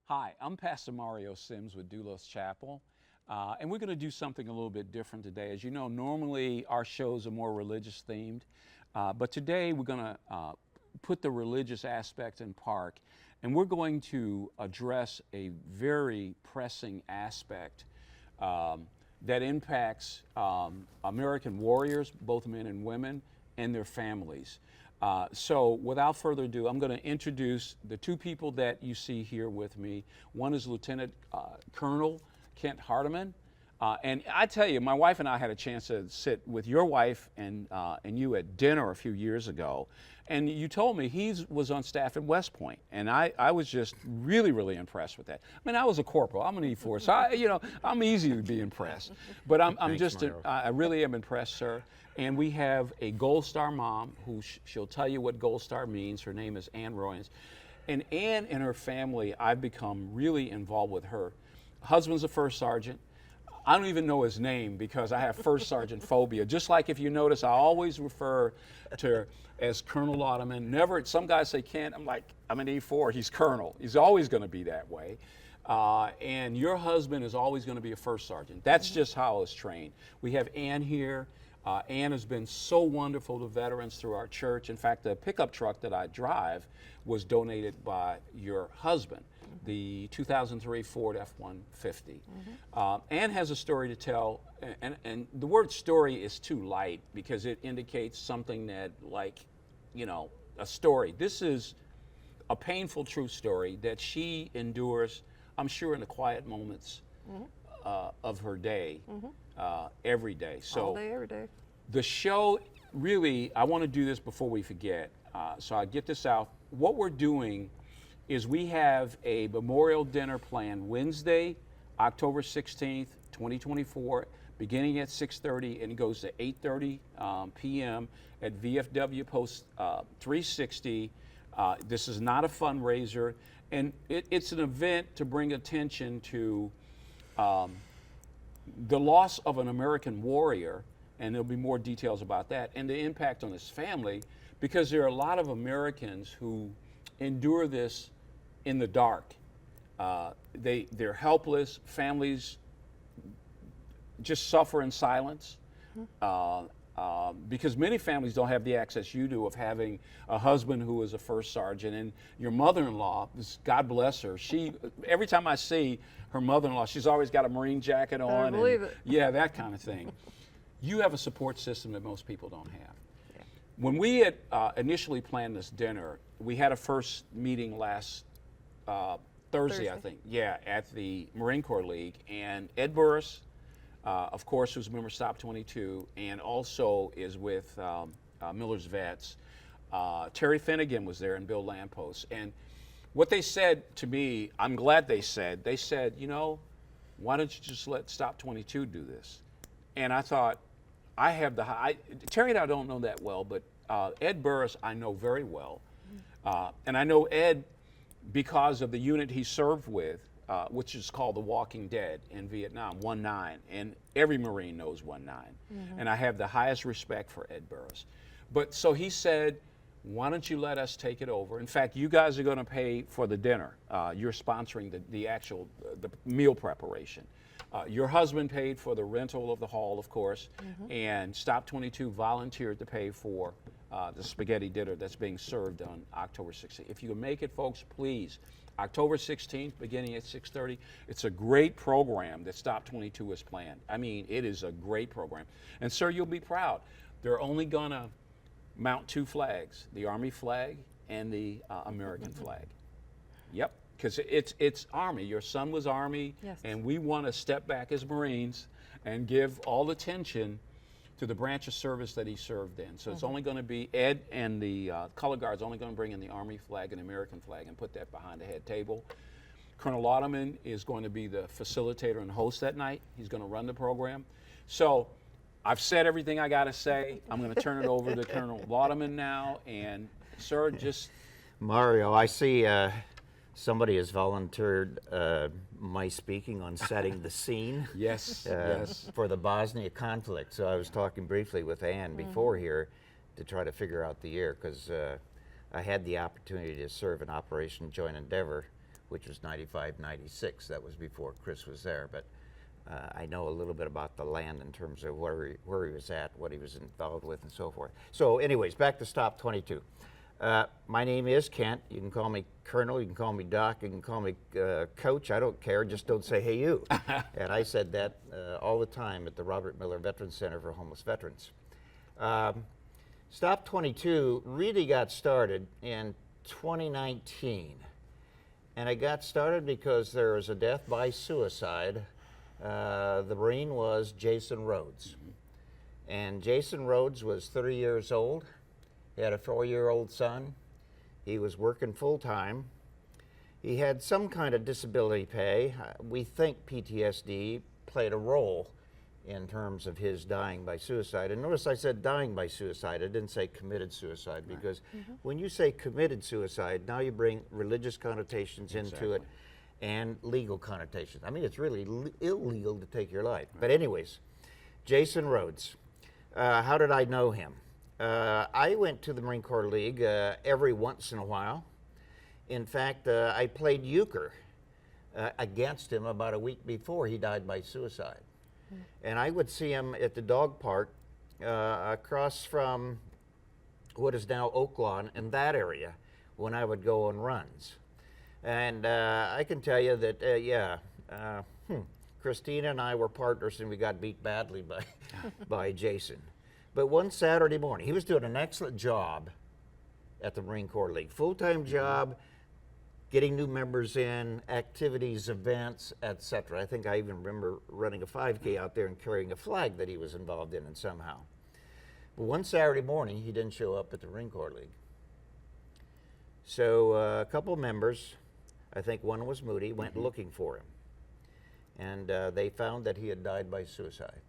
Hi, I'm Pastor Mario Sims with Doulos Chapel, and we're going to do something a little bit different today. As you know, normally our shows are more religious themed, but today we're going to put the religious aspect in park, and we're going to address a very pressing aspect that impacts American warriors, both men and women, and their families. So without further ado, I'm going to introduce the two people that you see here with me. One is Lieutenant Colonel Kent Hardeman. And I tell you, my wife and I had a chance to sit with your wife and you at dinner a few years ago. And you told me he was on staff at West Point. And I was just really, really impressed with that. I mean, I was a corporal. I'm an E4, so I'm easy to be impressed. But I really am impressed, sir. And we have a Gold Star mom who she'll tell you what Gold Star means. Her name is Rohyans. And Ann and her family, I've become really involved with her. Husband's a first sergeant. I don't even know his name because I have first sergeant phobia. Just like if you notice, I always refer to her as Colonel Laudamen. Never, some guys say Kent, I'm like, I'm an E4, he's Colonel. He's always gonna be that way. And your husband is always gonna be a first sergeant. That's just how I was trained. We have Ann here. Ann has been so wonderful to veterans through our church. In fact, the pickup truck that I drive was donated by your husband, the 2003 Ford F-150. Ann has a story to tell, and the word story is too light because it indicates something that, like, a story. This is a painful true story that she endures, I'm sure, in the quiet moments of her day, every day. So all day, every day. The show, really, I want to do this before we forget, so I get this out. What we're doing is we have a memorial dinner planned Wednesday, October 16th, 2024, beginning at 6:30, and it goes to 8:30 p.m. at VFW Post 360. This is not a fundraiser, and it's an event to bring attention to the loss of an American warrior, and there'll be more details about that, and the impact on his family, because there are a lot of Americans who endure this in the dark. They're helpless. Families just suffer in silence because many families don't have the access you do of having a husband who is a first sergeant, and your mother-in-law, God bless her, every time I see her mother-in-law, she's always got a Marine jacket on. I believe it. Yeah, that kind of thing. You have a support system that most people don't have. Yeah. When we had initially planned this dinner, we had a first meeting last Thursday, I think. Yeah, at the Marine Corps League, and Ed Burris, of course, who's a member of Stop 22, and also is with Miller's Vets. Terry Finnegan was there, and Bill Lampos. And what they said to me, I'm glad they said, why don't you just let Stop 22 do this? And I thought, Terry and I don't know that well, but Ed Burris I know very well. And I know Ed because of the unit he served with, which is called the Walking Dead in Vietnam, 1-9, and every Marine knows 1-9. And I have the highest respect for Ed Burris. But so he said, why don't you let us take it over? In fact, you guys are going to pay for the dinner. You're sponsoring the actual meal preparation. Your husband paid for the rental of the hall, of course, and Stop 22 volunteered to pay for the spaghetti dinner that's being served on October 16th. If you can make it, folks, please. October 16th, beginning at 6:30. It's a great program that Stop 22 has planned. I mean, it is a great program. And, sir, you'll be proud. They're only going to mount two flags, the Army flag and the American flag. Yep, because it's Army. Your son was Army, yes. And we want to step back as Marines and give all attention to the branch of service that he served in. So it's only going to be Ed and the color guard's only going to bring in the Army flag and American flag and put that behind the head table. Colonel Laudamen is going to be the facilitator and host that night. He's going to run the program. So I've said everything I got to say. I'm going to turn it over to Colonel Laudamen now. And, sir, just... Mario, I see somebody has volunteered my speaking on setting the scene. Yes, yes. For the Bosnia conflict. So I was talking briefly with Ann before here to try to figure out the year, because I had the opportunity to serve in Operation Joint Endeavor which was 95, 96. That was before Chris was there, but I know a little bit about the land in terms of where he was at, what he was involved with, and so forth. So anyways, back to Stop 22. My name is Kent. You can call me Colonel, you can call me Doc, you can call me Coach. I don't care, just don't say, hey, you. And I said that all the time at the Robert Miller Veterans Center for Homeless Veterans. Stop 22 really got started in 2019. And it got started because there was a death by suicide. The Marine was Jason Rhodes. And Jason Rhodes was 30 years old. He had a 4-year-old son. He was working full-time. He had some kind of disability pay. We think PTSD played a role in terms of his dying by suicide. And notice I said dying by suicide. I didn't say committed suicide, because when you say committed suicide, now you bring religious connotations into it and legal connotations. I mean, it's really illegal to take your life. But anyways, Jason Rhodes. How did I know him? I went to the Marine Corps League every once in a while. In fact, I played euchre against him about a week before he died by suicide. And I would see him at the dog park across from what is now Oak Lawn, in that area, when I would go on runs. And I can tell you that, Christina and I were partners, and we got beat badly by Jason. But one Saturday morning, he was doing an excellent job at the Marine Corps League. Full-time job, getting new members in, activities, events, etc. I think I even remember running a 5K out there and carrying a flag that he was involved in somehow. But one Saturday morning, he didn't show up at the Marine Corps League. So a couple members, I think one was Moody, went looking for him. And they found that he had died by suicide,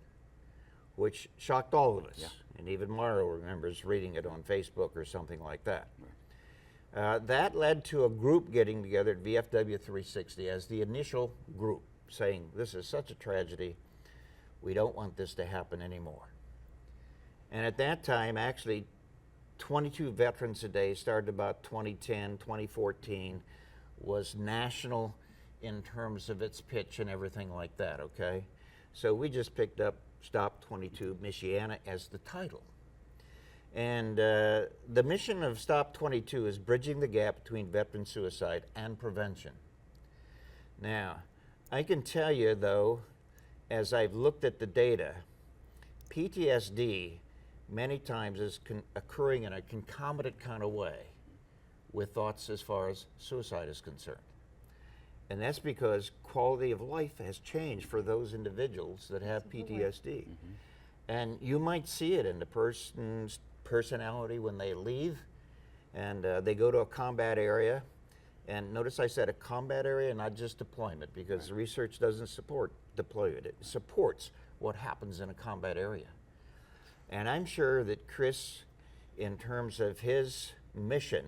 which shocked all of us. Yeah. And even Mario remembers reading it on Facebook or something like that. Right. That led to a group getting together at VFW 360 as the initial group, saying, this is such a tragedy, we don't want this to happen anymore. And at that time, actually, 22 Veterans a Day, started about 2010, 2014, was national in terms of its pitch and everything like that, okay? So we just picked up Stop 22 Michiana as the title. And the mission of Stop 22 is bridging the gap between veteran suicide and prevention. Now, I can tell you though, as I've looked at the data, PTSD many times is occurring in a concomitant kind of way with thoughts as far as suicide is concerned. And that's because quality of life has changed for those individuals that have PTSD. And you might see it in the person's personality when they leave and they go to a combat area. And notice I said a combat area, not just deployment, because the research doesn't support deployment. It supports what happens in a combat area. And I'm sure that Chris, in terms of his mission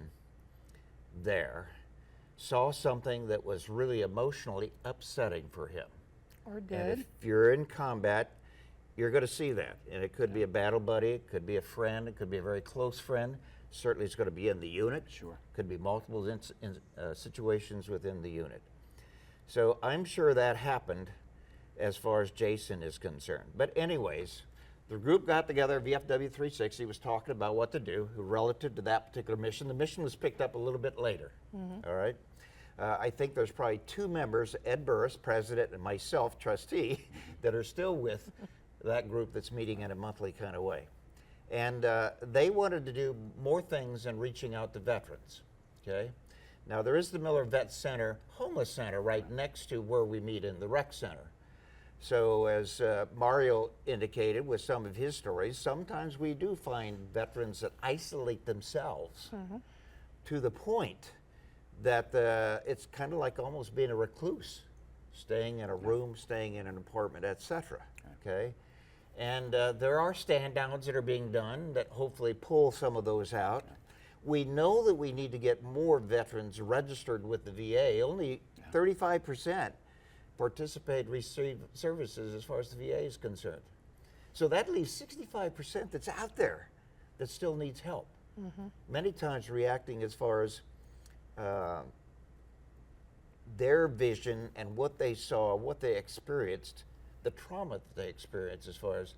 there, saw something that was really emotionally upsetting for him. Or did. And if you're in combat, you're going to see that. And it could be a battle buddy, it could be a friend, it could be a very close friend. Certainly it's going to be in the unit. Sure. Could be multiple situations within the unit. So I'm sure that happened as far as Jason is concerned. But anyways, the group got together, VFW 360 was talking about what to do relative to that particular mission. The mission was picked up a little bit later, all right? I think there's probably 2 members, Ed Burris, president, and myself, trustee, that are still with that group that's meeting in a monthly kind of way. And they wanted to do more things in reaching out to veterans, okay? Now there is the Miller Vet Center, Homeless Center, right next to where we meet in the rec center. So as Mario indicated with some of his stories, sometimes we do find veterans that isolate themselves to the point that it's kind of like almost being a recluse, staying in a room, staying in an apartment, etc. Okay? And there are stand downs that are being done that hopefully pull some of those out. We know that we need to get more veterans registered with the VA. Only 35% participate, receive services as far as the VA is concerned. So that leaves 65% that's out there that still needs help. Many times reacting as far as their vision and what they saw, what they experienced, the trauma that they experienced as far as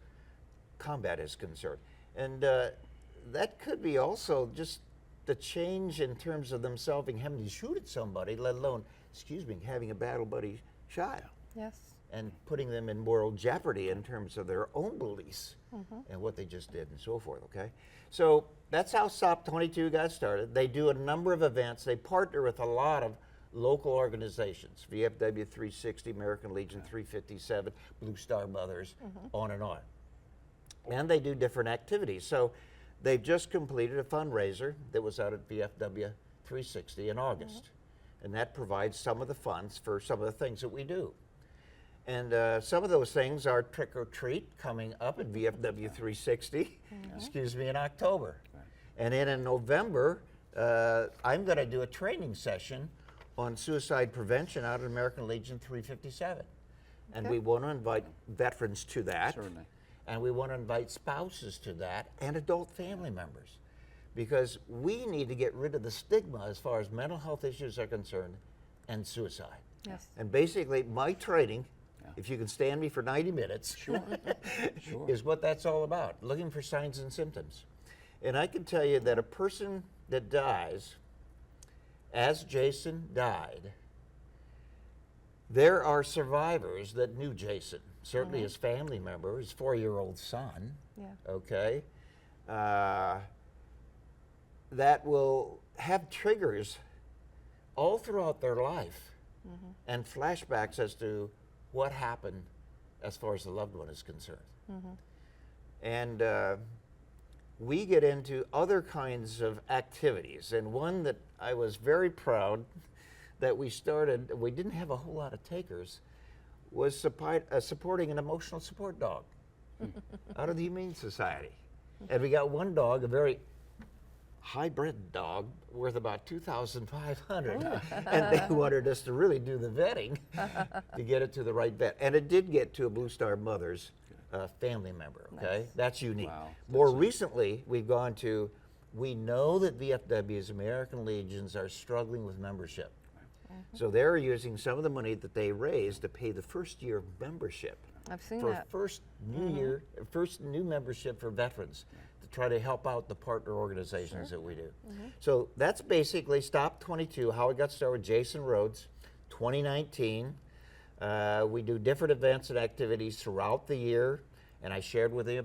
combat is concerned. And that could be also just the change in terms of themselves having to shoot at somebody, let alone, having a battle buddy shot. Yes. And putting them in moral jeopardy in terms of their own beliefs and what they just did and so forth, okay? So that's how Stop 22 got started. They do a number of events. They partner with a lot of local organizations, VFW 360, American Legion 357, Blue Star Mothers, on and on. And they do different activities. So they've just completed a fundraiser that was out at VFW 360 in August. And that provides some of the funds for some of the things that we do. And some of those things are Trick or Treat coming up at VFW 360, in October. And then in November, I'm going to do a training session on suicide prevention out at American Legion 357. And we want to invite veterans to that. Certainly. And we want to invite spouses to that and adult family members. Because we need to get rid of the stigma as far as mental health issues are concerned and suicide. Yes. And basically, my training, if you can stand me for 90 minutes, is what that's all about, looking for signs and symptoms. And I can tell you that a person that dies, as Jason died, there are survivors that knew Jason, certainly his family member, his 4-year-old son, okay, that will have triggers all throughout their life and flashbacks as to what happened as far as the loved one is concerned. And we get into other kinds of activities, and one that I was very proud that we started, we didn't have a whole lot of takers, was supporting an emotional support dog out of the Humane Society. And we got one dog, a very hybrid dog, worth about $2,500, and they wanted us to really do the vetting to get it to the right vet. And it did get to a Blue Star Mother's family member, okay? Nice. That's unique. Wow. More recently, we've gone to, we know that VFW's American Legions are struggling with membership. So they're using some of the money that they raised to pay the first year of membership. I've seen for that. first new membership for veterans to try to help out the partner organizations that we do. So that's basically Stop 22, how it got started with Jason Rhodes, 2019. We do different events and activities throughout the year, and I shared with you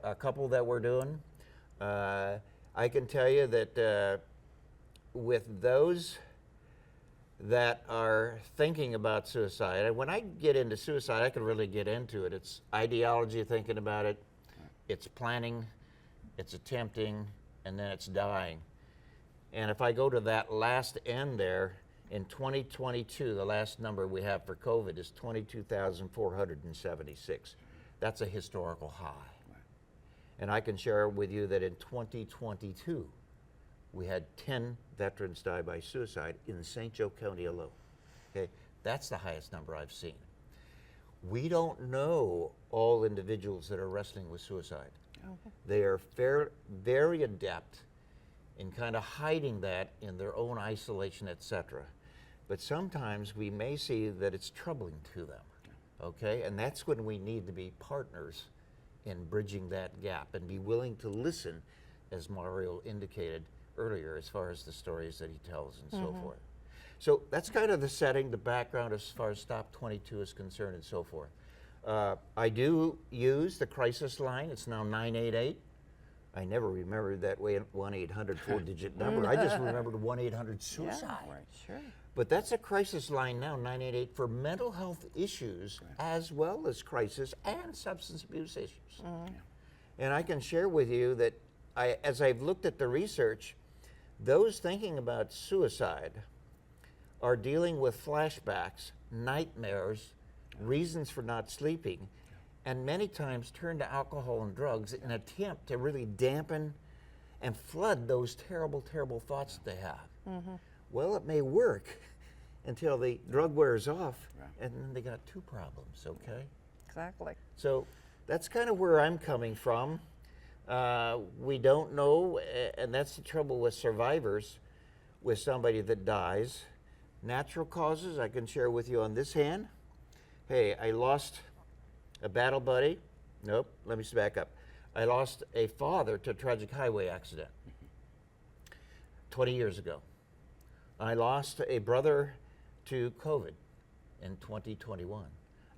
a couple that we're doing. I can tell you that with those that are thinking about suicide, and when I get into suicide, I can really get into it. It's ideology, thinking about it, it's planning, it's attempting, and then it's dying. And if I go to that last end there, in 2022, the last number we have for COVID is 22,476. That's a historical high. And I can share with you that in 2022, we had 10 veterans die by suicide in St. Joe County alone. Okay, that's the highest number I've seen. We don't know all individuals that are wrestling with suicide. They are very adept in kind of hiding that in their own isolation, etc. But sometimes we may see that it's troubling to them. Okay, and that's when we need to be partners in bridging that gap and be willing to listen, as Mario indicated earlier, as far as the stories that he tells and so forth. So that's kind of the setting, the background as far as Stop 22 is concerned and so forth. I do use the crisis line. It's now 988. I never remembered that 1-800 4-digit number. I just remembered 1-800-SUICIDE. Yeah, sure. But that's a crisis line now, 988, for mental health issues as well as crisis and substance abuse issues. And I can share with you that as I've looked at the research, those thinking about suicide are dealing with flashbacks, nightmares, reasons for not sleeping, and many times turn to alcohol and drugs in an attempt to really dampen and flood those terrible, terrible thoughts that they have. Well, it may work until the drug wears off, and then they got two problems, okay? Exactly. So that's kind of where I'm coming from. We don't know, and that's the trouble with survivors, with somebody that dies. Natural causes I can share with you on this hand. Hey, I lost a battle buddy. Nope, let me back up. I lost a father to a tragic highway accident 20 years ago. I lost a brother to COVID in 2021.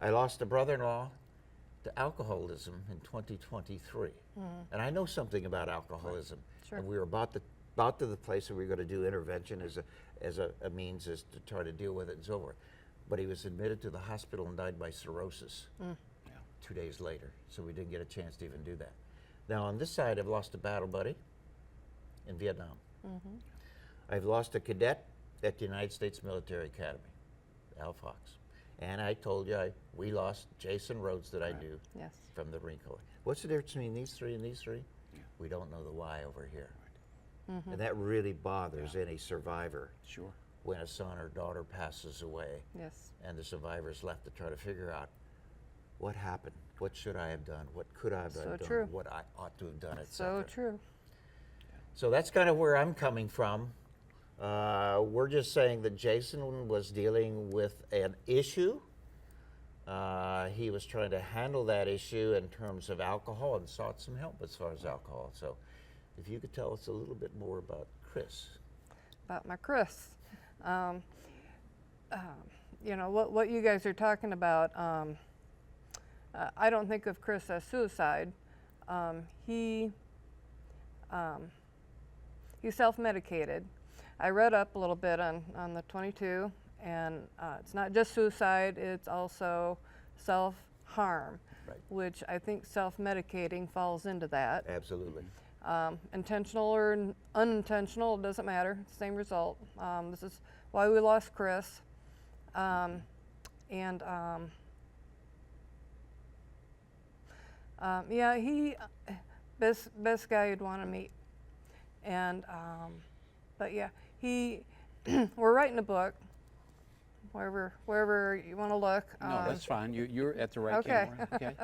I lost a brother-in-law to alcoholism in 2023. And I know something about alcoholism. Sure. And we were about to the place where we were going to do intervention as a means to try to deal with it and so forth. But he was admitted to the hospital and died by cirrhosis 2 days later. So we didn't get a chance to even do that. Now on this side, I've lost a battle buddy in Vietnam. I've lost a cadet at the United States Military Academy, Al Fox. And I told you, we lost Jason Rhodes that I knew Yes. from the Marine Corps. What's the difference between these three and these three? Yeah. We don't know the why over here. And that really bothers any survivor Sure. when a son or daughter passes away Yes. and the survivor's left to try to figure out what happened, what should I have done, what could I have So done, true. what I ought to have done, So etc. true. So that's kind of where I'm coming from. We're just saying that Jason was dealing with an issue. He was trying to handle that issue in terms of alcohol and sought some help as far as alcohol. So if you could tell us a little bit more about Chris. About my Chris. You know, what you guys are talking about, I don't think of Chris as suicide. He self-medicated. I read up a little bit on the 22, and it's not just suicide, it's also self-harm, Right. which I think self-medicating falls into that. Absolutely. Intentional or unintentional, it doesn't matter, same result. This is why we lost Chris. Yeah, he, best guy you'd want to meet. And, but yeah, we're writing a book, wherever you want to look. No, that's fine. You're at the right Okay. camera. Okay.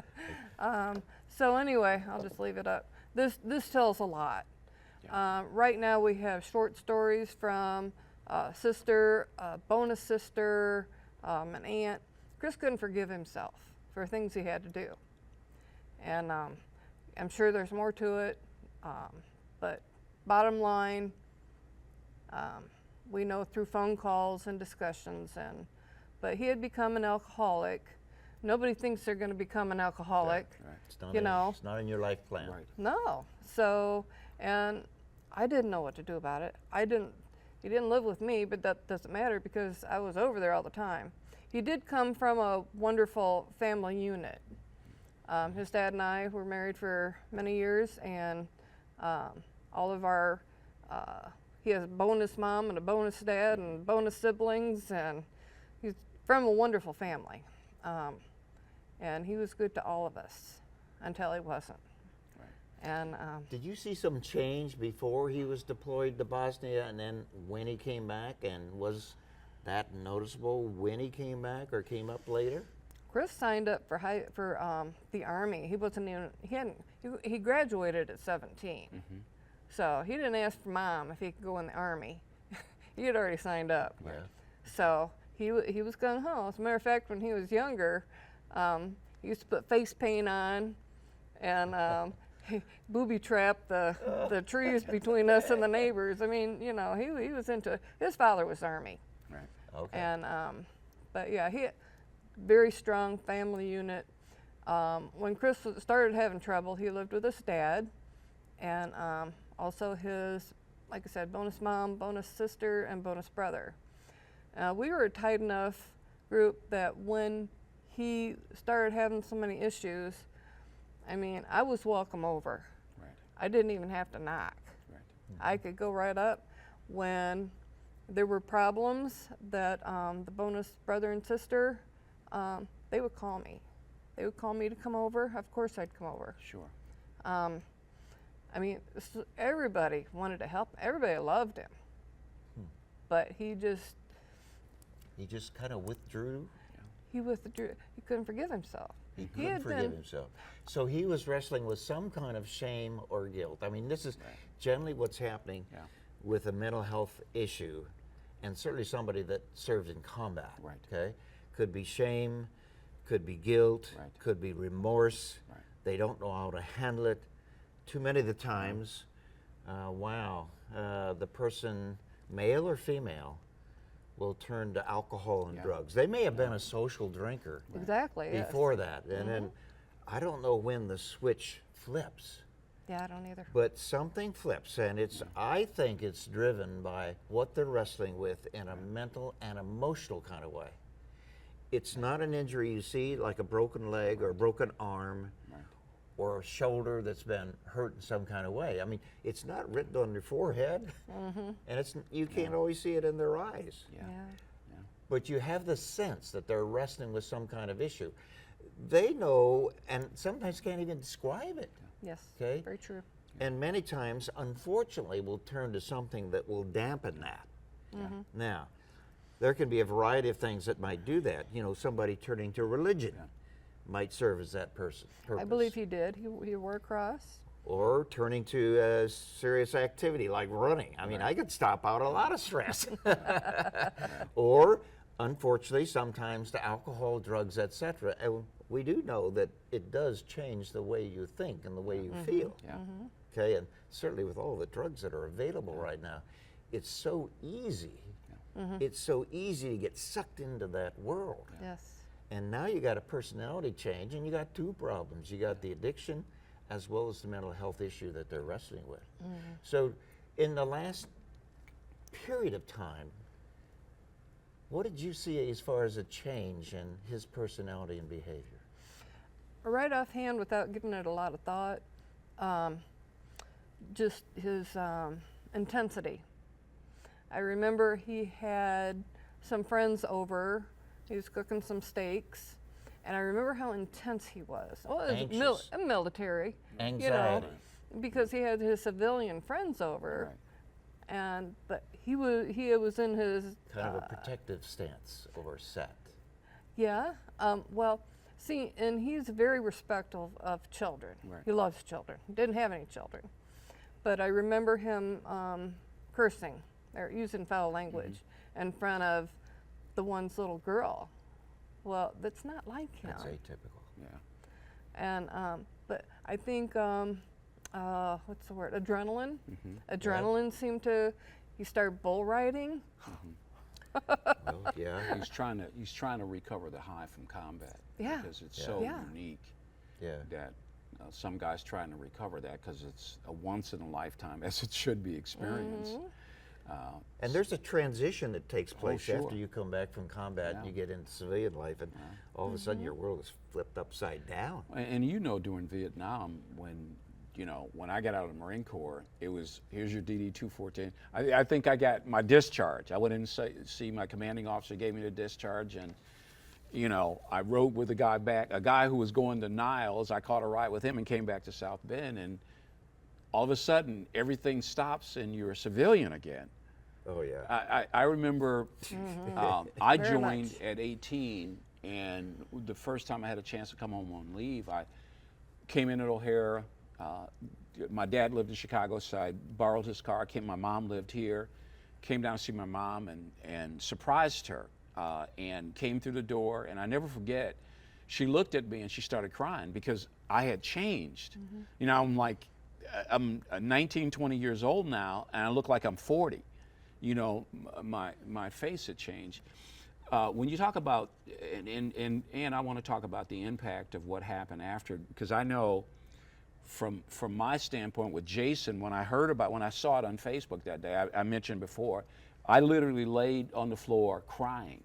So anyway, I'll just leave it up. This tells a lot. Yeah. Right now we have short stories from sister, bonus sister, an aunt. Chris couldn't forgive himself for things he had to do. And I'm sure there's more to it, but bottom line, we know through phone calls and discussions, but he had become an alcoholic. Nobody thinks they're going to become an alcoholic. Right. It's not You know. It's not in your life plan. Right. No. So, and I didn't know what to do about it. He didn't live with me, but that doesn't matter because I was over there all the time. He did come from a wonderful family unit. His dad and I were married for many years, and all of our, he has a bonus mom and a bonus dad and bonus siblings, and he's from a wonderful family. And he was good to all of us until he wasn't. Right. And Did you see some change before he was deployed to Bosnia and then when he came back? And was that noticeable when he came back or came up later? Chris signed up for the Army. He wasn't even, he graduated at 17. So he didn't ask for mom if he could go in the Army. He had already signed up. Yeah. So he was gung ho. As a matter of fact, when he was younger, he used to put face paint on and booby trap the trees between us and the neighbors. I mean, you know, he was into it. His father was Army. Right. Okay. And but yeah, he very strong family unit. When Chris started having trouble, he lived with his dad, and also his, like I said, bonus mom, bonus sister, and bonus brother. We were a tight enough group that when he started having so many issues, I mean, I was welcome over. Right. I didn't even have to knock. Right. I could go right up. When there were problems that the bonus brother and sister, they would call me. They would call me to come over. Of course I'd come over. Sure. I mean, everybody wanted to help. Everybody loved him. But he just kind of withdrew. he withdrew. He couldn't forgive himself. He couldn't had forgive been- himself. So he was wrestling with some kind of shame or guilt. I mean, this is generally what's happening Yeah. with a mental health issue. and certainly somebody that served in combat. Right. Okay, could be shame, could be guilt, Right. could be remorse. Right. They don't know how to handle it. Too many of the times, the person, male or female, will turn to alcohol and Yeah. drugs. They may have been a social drinker Exactly. Yes. before that, and then I don't know when the switch flips. Yeah, I don't either. But something flips, and I think it's driven by what they're wrestling with in a mental and emotional kind of way. It's not an injury you see, like a broken leg or a broken arm or a shoulder that's been hurt in some kind of way. I mean, it's not written on their forehead, and you can't always see it in their eyes. Yeah. Yeah. But you have the sense that they're wrestling with some kind of issue. They know, and sometimes can't even describe it. Yes. Okay. Very true. And many times, unfortunately, we'll turn to something that will dampen that. Now, there can be a variety of things that might do that. You know, somebody turning to religion might serve as that person. I believe he did. He wore a cross. Or turning to a serious activity like running. I mean, I could stop out a lot of stress. Or, unfortunately, sometimes to alcohol, drugs, etc. And we do know that it does change the way you think and the way you feel. Yeah. Okay, and certainly with all the drugs that are available right now, it's so easy. It's so easy to get sucked into that world. Yes. And now you got a personality change, and you got two problems. You got the addiction as well as the mental health issue that they're wrestling with. So in the last period of time, what did you see as far as a change in his personality and behavior? Right offhand, without giving it a lot of thought, just his intensity. I remember he had some friends over. He was cooking some steaks, and I remember how intense he was. Well, it was Anxious. military, Anxiety. you know, because he had his civilian friends over, but he was in his Kind of a protective stance over set. yeah. Well, see, and he's very respectful of children. Right. He loves children. He didn't have any children, but I remember him cursing or using foul language in front of the one's little girl. Well, that's not like him. That's atypical. Yeah. And but I think what's the word? Adrenaline. Adrenaline seemed to. He started bull riding. Well, yeah. He's trying to recover the high from combat. Yeah. Because it's Yeah. so Yeah. unique Yeah. that some guys trying to recover that because it's a once in a lifetime, as it should be experienced. And there's a transition that takes place sure. after you come back from combat and you get into civilian life, and all of a sudden your world is flipped upside down. And you know, during Vietnam, when I got out of the Marine Corps, it was, here's your DD-214. I think I got my discharge. I went in to see my commanding officer, gave me the discharge, and I rode with a guy who was going to Niles. I caught a ride with him and came back to South Bend, and all of a sudden everything stops and you're a civilian again. Oh, yeah. I remember I Very joined much. at 18, and the first time I had a chance to come home on leave, I came in at O'Hare. My dad lived in Chicago, so I borrowed his car. My mom lived here. Came down to see my mom and surprised her, and came through the door. And I never forget, she looked at me and she started crying because I had changed. I'm 19, 20 years old now, and I look like I'm 40. My face had changed. When you talk about, and I want to talk about the impact of what happened after, because I know from my standpoint with Jason, when I saw it on Facebook that day, I mentioned before, I literally laid on the floor crying.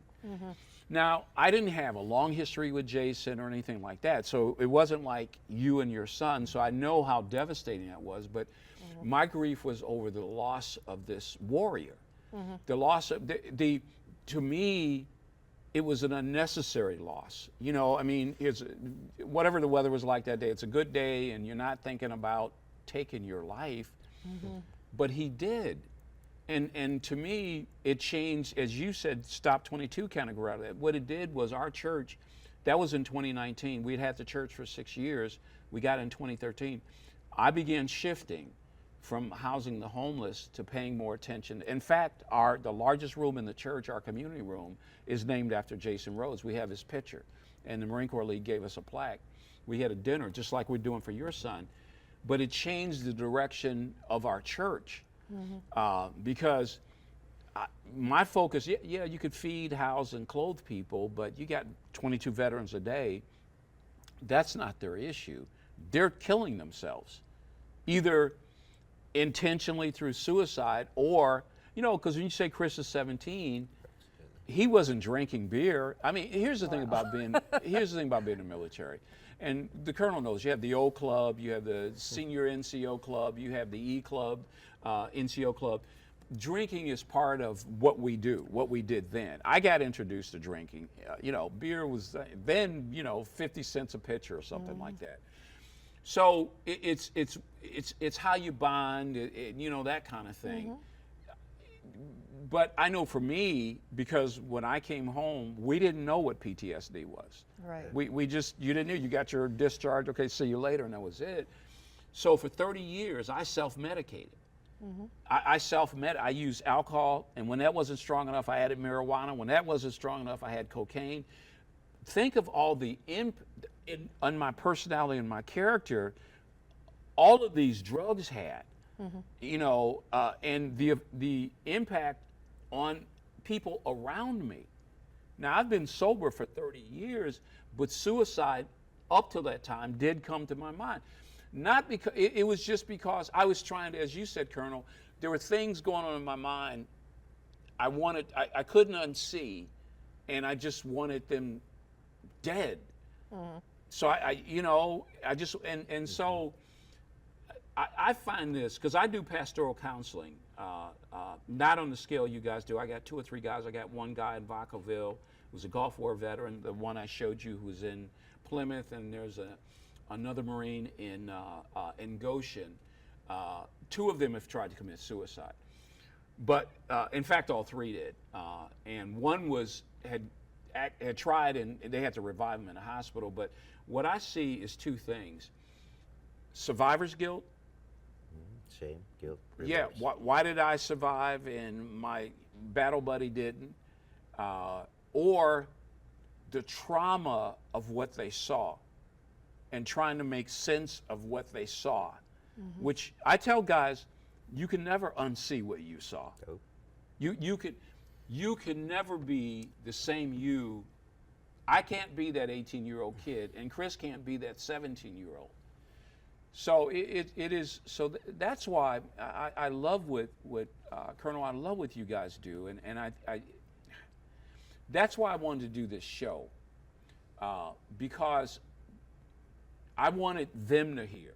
Now, I didn't have a long history with Jason or anything like that, so it wasn't like you and your son, so I know how devastating that was, but my grief was over the loss of this warrior. The loss of, to me, it was an unnecessary loss. It's whatever the weather was like that day, it's a good day and you're not thinking about taking your life, but he did. And to me, it changed, as you said, Stop 22 kind of grew out of that. What it did was our church, that was in 2019. We'd had the church for 6 years. We got in 2013. I began shifting from housing the homeless to paying more attention. In fact, the largest room in the church, our community room, is named after Jason Rhodes. We have his picture, and the Marine Corps League gave us a plaque. We had a dinner, just like we're doing for your son, but it changed the direction of our church because my focus, yeah, you could feed, house, and clothe people, but you got 22 veterans a day. That's not their issue. They're killing themselves, either intentionally through suicide or, because when you say Chris is 17, he wasn't drinking beer. I mean, here's the thing about being in the military. And the colonel knows, you have the O Club, you have the senior NCO club, you have the E Club, NCO club. Drinking is part of what we do, what we did then. I got introduced to drinking. Beer was then, 50 cents a pitcher or something like that. So it's how you bond, that kind of thing. But I know for me, because when I came home, we didn't know what PTSD was. Right. You didn't know. You got your discharge, okay, see you later, and that was it. So for 30 years, I self-medicated. I used alcohol, and when that wasn't strong enough, I added marijuana. When that wasn't strong enough, I had cocaine. Think of all the on my personality and my character, all of these drugs had, and the impact on people around me. Now, I've been sober for 30 years, but suicide up to that time did come to my mind. Not because, it was just because I was trying to, as you said, Colonel, there were things going on in my mind I couldn't unsee, and I just wanted them dead. So I find this, because I do pastoral counseling, not on the scale you guys do. I got 2 or 3 guys. I got one guy in Vacaville who's a Gulf War veteran, the one I showed you who's in Plymouth, and there's another Marine in Goshen. 2 of them have tried to commit suicide. But in fact, all 3 did. And one had tried, and they had to revive him in a hospital. But what I see is 2 things: survivor's guilt. Shame, guilt, remorse. Yeah, why did I survive and my battle buddy didn't? Or the trauma of what they saw and trying to make sense of what they saw, which I tell guys, you can never unsee what you saw. Nope. You can never be the same you. I can't be that 18-year-old kid, and Chris can't be that 17-year-old. So it is. So that's why I love what Colonel, I love what you guys do, and I that's why I wanted to do this show, because I wanted them to hear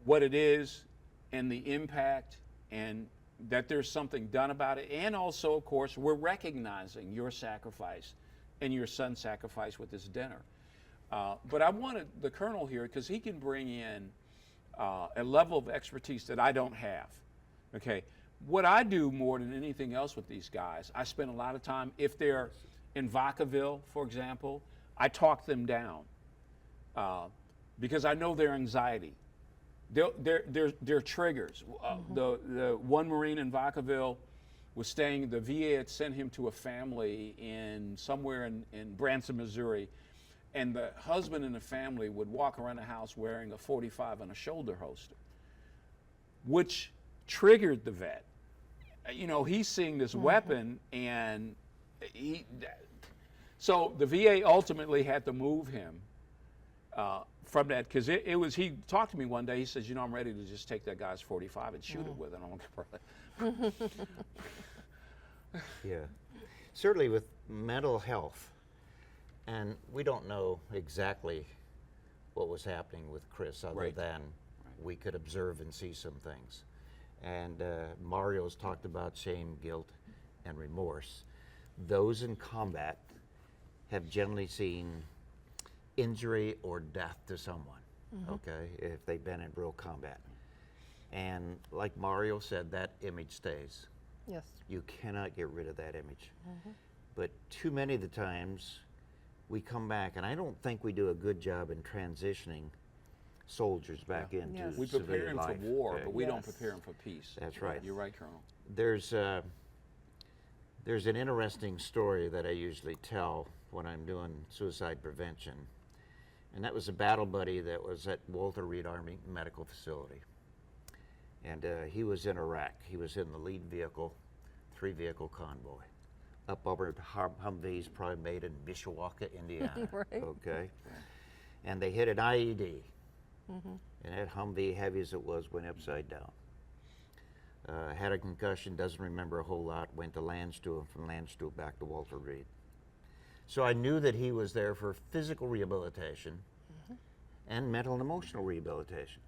what it is and the impact, and that there's something done about it. And also, of course, we're recognizing your sacrifice and your son's sacrifice with this dinner. But I wanted the Colonel here because he can bring in a level of expertise that I don't have. Okay, what I do more than anything else with these guys, I spend a lot of time, if they're in Vacaville, for example, I talk them down because I know their anxiety. They're triggers. The one Marine in Vacaville was staying, the VA had sent him to a family somewhere in Branson, Missouri, and the husband and the family would walk around the house wearing a .45 and a shoulder holster, which triggered the vet. He's seeing this weapon, and so the VA ultimately had to move him from that, because it was, he talked to me one day, he says, I'm ready to just take that guy's .45 and shoot it with it. Yeah. Certainly with mental health, and we don't know exactly what was happening with Chris other than we could observe and see some things. And Mario's talked about shame, guilt, and remorse. Those in combat have generally seen injury or death to someone, okay, if they've been in real combat. And like Mario said, that image stays. Yes. You cannot get rid of that image. But too many of the times we come back, and I don't think we do a good job in transitioning soldiers back into Yes. We prepare civilian them for life. war, okay? but we don't Yes. prepare them for peace. That's right. You're right, Colonel. There's an interesting story that I usually tell when I'm doing suicide prevention, and that was a battle buddy that was at Walter Reed Army Medical Facility, and he was in Iraq. He was in the lead vehicle, 3-vehicle convoy, up over Humvees, probably made in Mishawaka, Indiana. Right. Okay, and they hit an IED, and that Humvee, heavy as it was, went upside down. Had a concussion, doesn't remember a whole lot, went to Landstuhl, from Landstuhl back to Walter Reed. So I knew that he was there for physical rehabilitation and mental and emotional rehabilitation.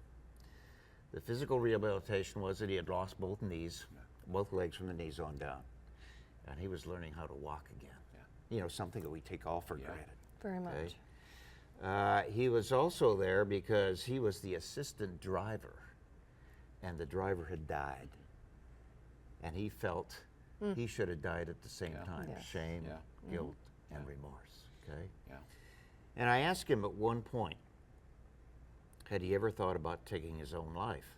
The physical rehabilitation was that he had lost both knees, both legs from the knees on down, and he was learning how to walk again. You know, something that we take all for granted. Very much. Okay? He was also there because he was the assistant driver, and the driver had died. And he felt he should have died at the same time. Yes. Shame, Yeah. guilt, and remorse. Okay. Yeah. And I asked him at one point, had he ever thought about taking his own life?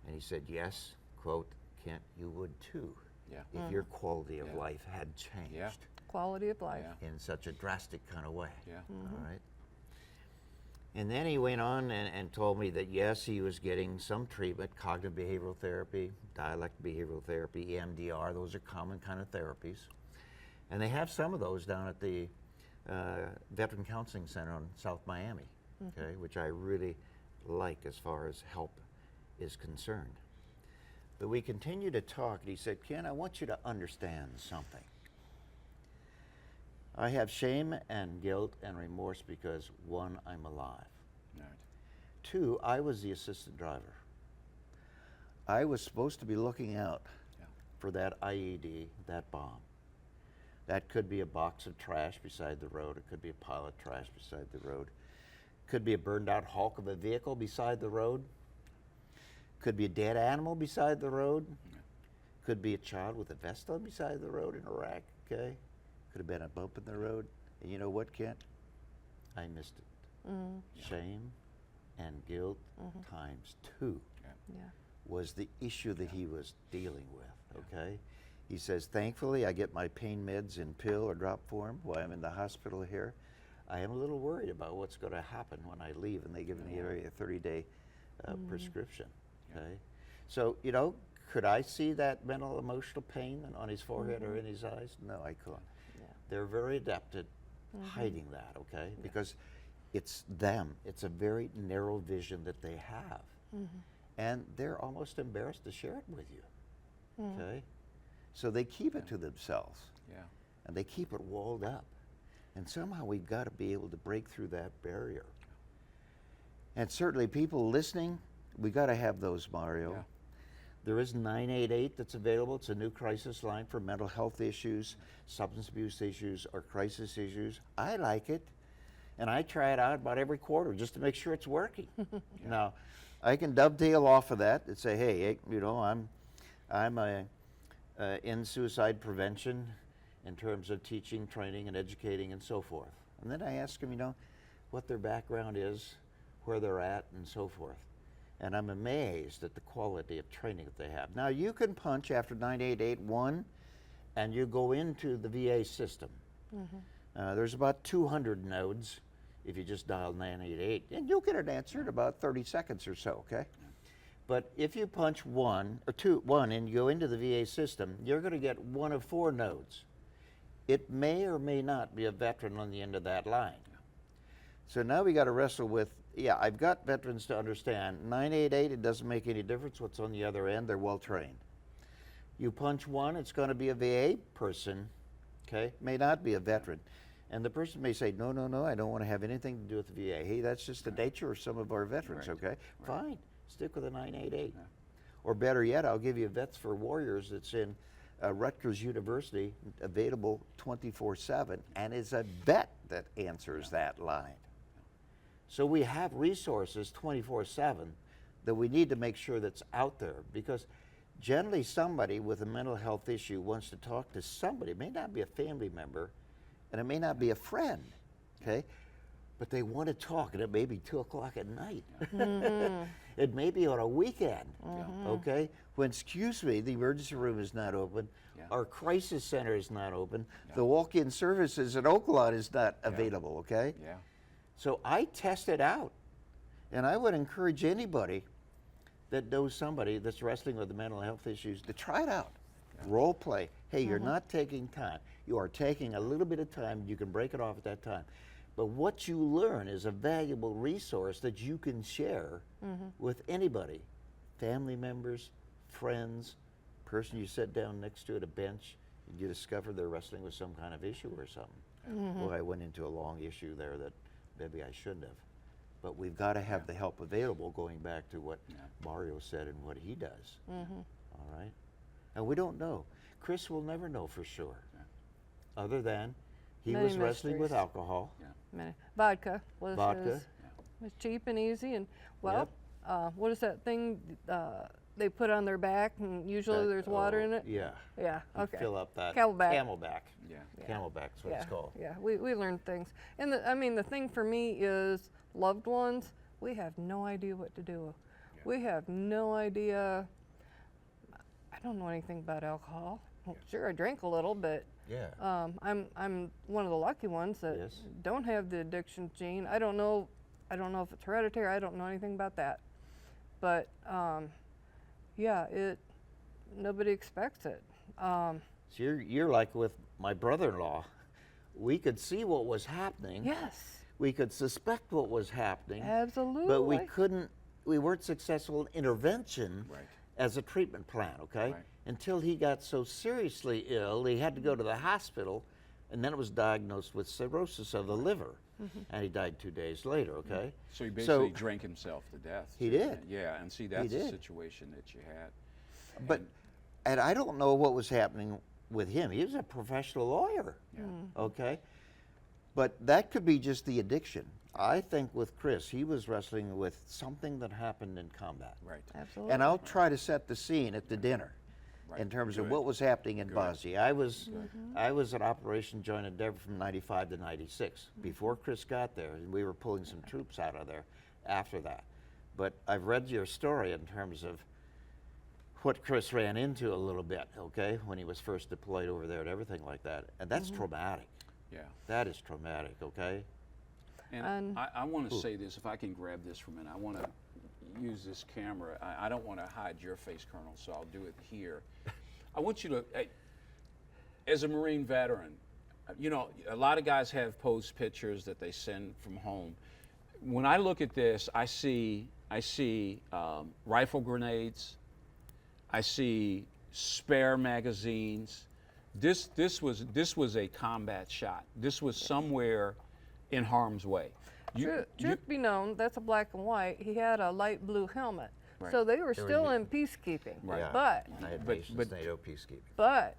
And he said, yes, quote, Kent, you would too, Yeah. if your quality of Yeah. life had changed Yeah. Quality of life. Yeah. in such a drastic kind of way. Yeah. All right. And then he went on and told me that yes, he was getting some treatment, cognitive behavioral therapy, dialect behavioral therapy, EMDR, those are common kind of therapies. And they have some of those down at the Veteran Counseling Center in South Miami, okay, which I really like as far as help is concerned. But we continued to talk, and he said, Ken, I want you to understand something. I have shame and guilt and remorse because, one, I'm alive. Right. Two, I was the assistant driver. I was supposed to be looking out Yeah. for that IED, that bomb. That could be a box of trash beside the road. It could be a pile of trash beside the road. Could be a burned out hulk of a vehicle beside the road. Could be a dead animal beside the road. Could be a child with a vest on beside the road in Iraq, okay? Could have been a bump in the road. And you know what, Kent? I missed it. Shame and guilt times 2 Yeah. was the issue that he was dealing with, okay? He says, thankfully, I get my pain meds in pill or drop form while I'm in the hospital here. I am a little worried about what's going to happen when I leave, and they give me a 30-day prescription, okay? So, you know, could I see that mental, emotional pain on his forehead or in his eyes? No, I couldn't. Yeah. They're very adept at hiding that, okay? Because it's them. It's a very narrow vision that they have. And they're almost embarrassed to share it with you, okay? So they keep it to themselves, Yeah. and they keep it walled up. And somehow we've got to be able to break through that barrier. And certainly people listening, we got to have those, Mario. Yeah. There is 988 that's available. It's a new crisis line for mental health issues, substance abuse issues, or crisis issues. I like it, and I try it out about every quarter just to make sure it's working. Now, I can dovetail off of that and say, hey, you know, I'm in suicide prevention in terms of teaching, training, and educating, and so forth. And then I ask them, you know, what their background is, where they're at, and so forth. And I'm amazed at the quality of training that they have. Now, you can punch after 9881, and you go into the VA system. There's about 200 nodes if you just dial 988, and you'll get an answer in about 30 seconds or so, okay? But if you punch one and you go into the VA system, you're going to get one of 4 nodes. It may or may not be a veteran on the end of that line. So now we got to wrestle with, yeah, I've got veterans to understand. 988, it doesn't make any difference what's on the other end. They're well trained. You punch one, it's going to be a VA person, okay? May not be a veteran. And the person may say, no, no, no, I don't want to have anything to do with the VA. Hey, that's just the nature of some of our veterans, okay? Fine, stick with a 988. Or better yet, I'll give you Vets for Warriors that's in Rutgers University, available 24/7, and is a vet that answers that line. So we have resources 24/7 that we need to make sure that's out there, because generally somebody with a mental health issue wants to talk to somebody. It may not be a family member, and it may not be a friend, okay? but they want to talk, and it may be 2 o'clock at night. It may be on a weekend, okay? When, excuse me, the emergency room is not open, our crisis center is not open, the walk-in services at Oaklawn is not available, okay? Yeah. So I tested out, and I would encourage anybody that knows somebody that's wrestling with the mental health issues to try it out. Role play. Hey, you're not taking time. You are taking a little bit of time. You can break it off at that time. But what you learn is a valuable resource that you can share with anybody, family members, friends, person you sit down next to at a bench, and you discover they're wrestling with some kind of issue or something. Well, I went into a long issue there that maybe I shouldn't have. But we've got to have the help available, going back to what Mario said and what he does. All right? And we don't know. Chris will never know for sure, other than he Many was wrestling with mysteries. alcohol. Vodka was Vodka. his, was cheap and easy, and well, what is that thing they put on their back, and usually That- there's water in it? Yeah. Yeah. You Okay. Fill up that Camelback. Camelback. Yeah. Camelback's what yeah. it's called. Yeah. We learned things, and I mean the thing for me is loved ones. We have no idea what to do. We have no idea. I don't know anything about alcohol. Well, sure, I drink a little, but Yeah. I'm one of the lucky ones that Yes. don't have the addiction gene. I don't know if it's hereditary. I don't know anything about that. But yeah, nobody expects it. So you're like with my brother-in-law. We could see what was happening. Yes, We could suspect what was happening. absolutely. But we weren't successful in intervention Right. as a treatment plan, okay? Right. Until he got so seriously ill, he had to go to the hospital, and then it was diagnosed with cirrhosis of the liver, and he died 2 days later, okay? So he basically drank himself to death. He did. Yeah, and see, that's the did. situation that you had. And I don't know what was happening with him. He was a professional lawyer, okay? But that could be just the addiction. I think with Chris, he was wrestling with something that happened in combat. Right. Absolutely. And I'll try to set the scene at the dinner Right. in terms of Good. what was happening in Bosnia. I was at Operation Joint Endeavor from 95 to 96. Before Chris got there, and we were pulling some troops out of there after that. But I've read your story in terms of what Chris ran into a little bit, okay, when he was first deployed over there and everything like that. And that's traumatic. Yeah. That is traumatic, okay? And I want to say this, if I can grab this for a minute. I want to use this camera. I don't want to hide your face, Colonel, so I'll do it here. I want you to, as a Marine veteran, you know, a lot of guys have posed pictures that they send from home. When I look at this, I see rifle grenades. I see spare magazines. This was a combat shot. This was somewhere in harm's way. Truth be known, that's a black and white. He had a light blue helmet. Right. So they were still in peacekeeping. Right. Yeah. But I had But- nations but- NATO peacekeeping. as